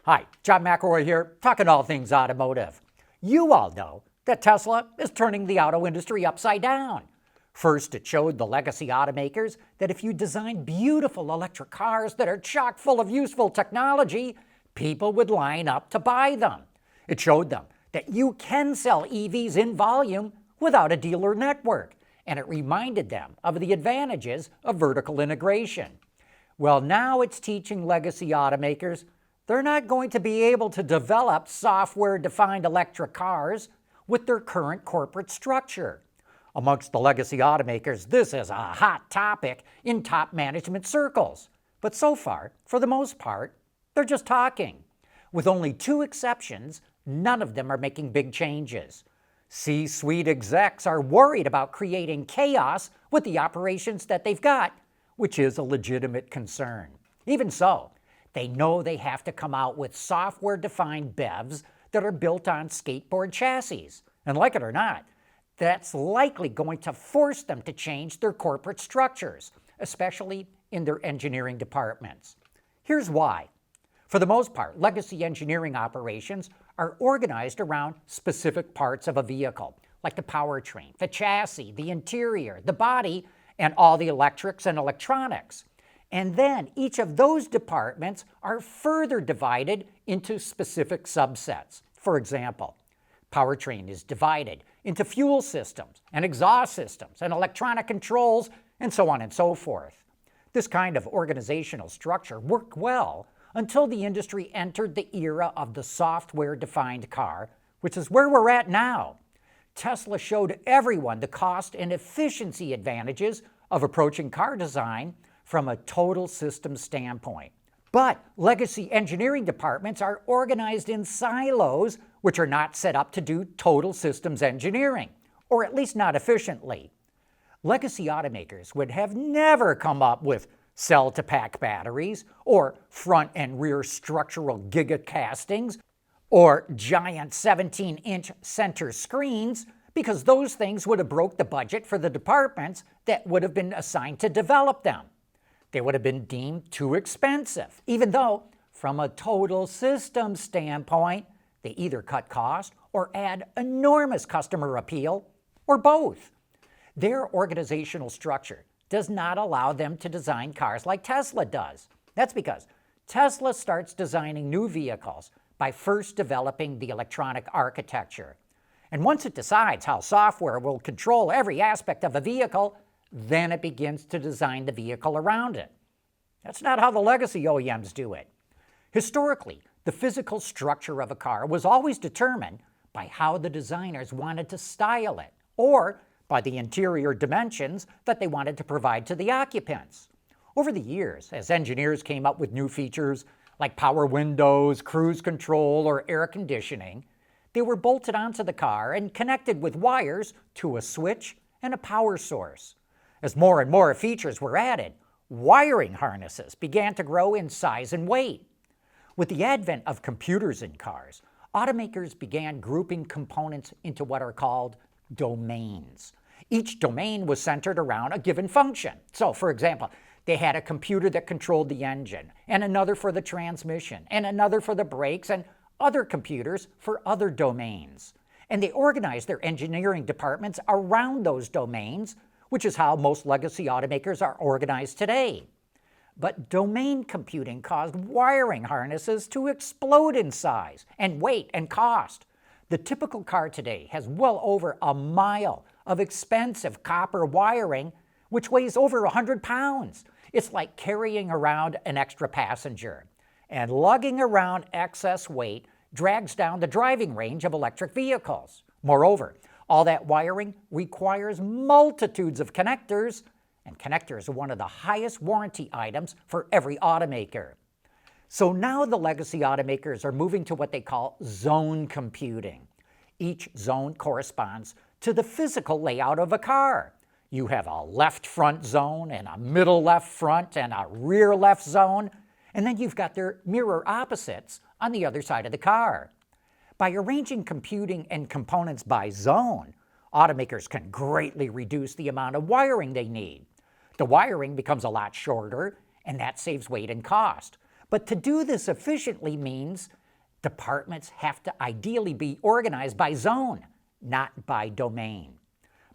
Hi, John McElroy here, talking all things automotive. You all know that Tesla is turning the auto industry upside down. First, it showed the legacy automakers that if you design beautiful electric cars that are chock full of useful technology, people would line up to buy them. It showed them that you can sell EVs in volume without a dealer network, and it reminded them of the advantages of vertical integration. Well, now it's teaching legacy automakers they're not going to be able to develop software-defined electric cars with their current corporate structure. Amongst the legacy automakers, this is a hot topic in top management circles. But so far, for the most part, they're just talking. With only two exceptions, none of them are making big changes. C-suite execs are worried about creating chaos with the operations that they've got, which is a legitimate concern. Even so, they know they have to come out with software-defined BEVs that are built on skateboard chassis. And like it or not, that's likely going to force them to change their corporate structures, especially in their engineering departments. Here's why. For the most part, legacy engineering operations are organized around specific parts of a vehicle, like the powertrain, the chassis, the interior, the body, and all the electrics and electronics. And then each of those departments are further divided into specific subsets. For example, powertrain is divided into fuel systems and exhaust systems and electronic controls and so on and so forth. This kind of organizational structure worked well until the industry entered the era of the software-defined car, which is where we're at now. Tesla showed everyone the cost and efficiency advantages of approaching car design from a total system standpoint. But legacy engineering departments are organized in silos, which are not set up to do total systems engineering, or at least not efficiently. Legacy automakers would have never come up with cell-to-pack batteries, or front and rear structural gigacastings, or giant 17-inch center screens, because those things would have broke the budget for the departments that would have been assigned to develop them. They would have been deemed too expensive, even though, from a total system standpoint, they either cut cost or add enormous customer appeal, or both. Their organizational structure does not allow them to design cars like Tesla does. That's because Tesla starts designing new vehicles by first developing the electronic architecture. And once it decides how software will control every aspect of a vehicle, then it begins to design the vehicle around it. That's not how the legacy OEMs do it. Historically, the physical structure of a car was always determined by how the designers wanted to style it, or by the interior dimensions that they wanted to provide to the occupants. Over the years, as engineers came up with new features like power windows, cruise control, or air conditioning, they were bolted onto the car and connected with wires to a switch and a power source. As more and more features were added, wiring harnesses began to grow in size and weight. With the advent of computers in cars, automakers began grouping components into what are called domains. Each domain was centered around a given function. So, for example, they had a computer that controlled the engine, and another for the transmission, and another for the brakes, and other computers for other domains. And they organized their engineering departments around those domains, which is how most legacy automakers are organized today. But domain computing caused wiring harnesses to explode in size and weight and cost. The typical car today has well over a mile of expensive copper wiring, which weighs over 100 pounds. It's like carrying around an extra passenger. And lugging around excess weight drags down the driving range of electric vehicles. Moreover, all that wiring requires multitudes of connectors, and connectors are one of the highest warranty items for every automaker. So now the legacy automakers are moving to what they call zone computing. Each zone corresponds to the physical layout of a car. You have a left front zone, and a middle left front, and a rear left zone, and then you've got their mirror opposites on the other side of the car. By arranging computing and components by zone, automakers can greatly reduce the amount of wiring they need. The wiring becomes a lot shorter, and that saves weight and cost. But to do this efficiently means departments have to ideally be organized by zone, not by domain.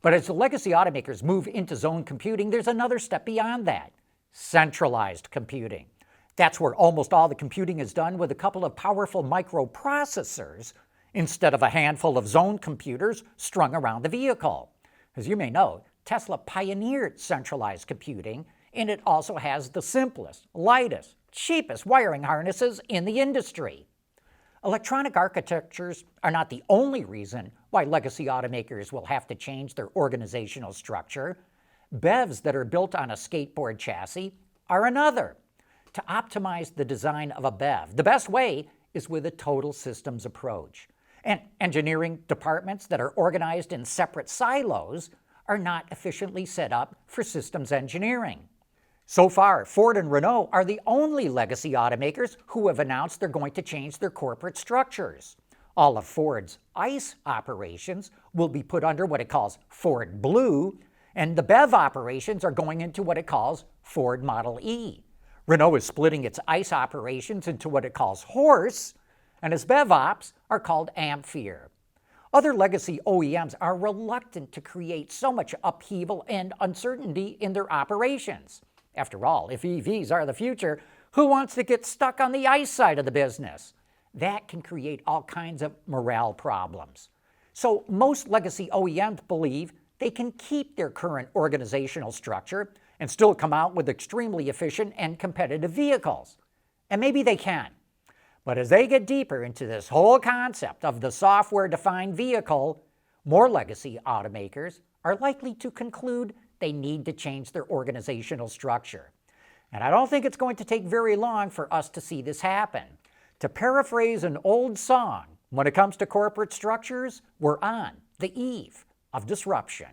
But as the legacy automakers move into zone computing, there's another step beyond that: centralized computing. That's where almost all the computing is done with a couple of powerful microprocessors instead of a handful of zone computers strung around the vehicle. As you may know, Tesla pioneered centralized computing, and it also has the simplest, lightest, cheapest wiring harnesses in the industry. Electronic architectures are not the only reason why legacy automakers will have to change their organizational structure. BEVs that are built on a skateboard chassis are another. To optimize the design of a BEV, the best way is with a total systems approach. And engineering departments that are organized in separate silos are not efficiently set up for systems engineering. So far, Ford and Renault are the only legacy automakers who have announced they're going to change their corporate structures. All of Ford's ICE operations will be put under what it calls Ford Blue, and the BEV operations are going into what it calls Ford Model E. Renault is splitting its ICE operations into what it calls Horse, and its BEV ops are called Ampere. Other legacy OEMs are reluctant to create so much upheaval and uncertainty in their operations. After all, if EVs are the future, who wants to get stuck on the ICE side of the business? That can create all kinds of morale problems. So most legacy OEMs believe they can keep their current organizational structure and still come out with extremely efficient and competitive vehicles. And maybe they can. But as they get deeper into this whole concept of the software-defined vehicle, more legacy automakers are likely to conclude they need to change their organizational structure. And I don't think it's going to take very long for us to see this happen. To paraphrase an old song, when it comes to corporate structures, we're on the eve of disruption.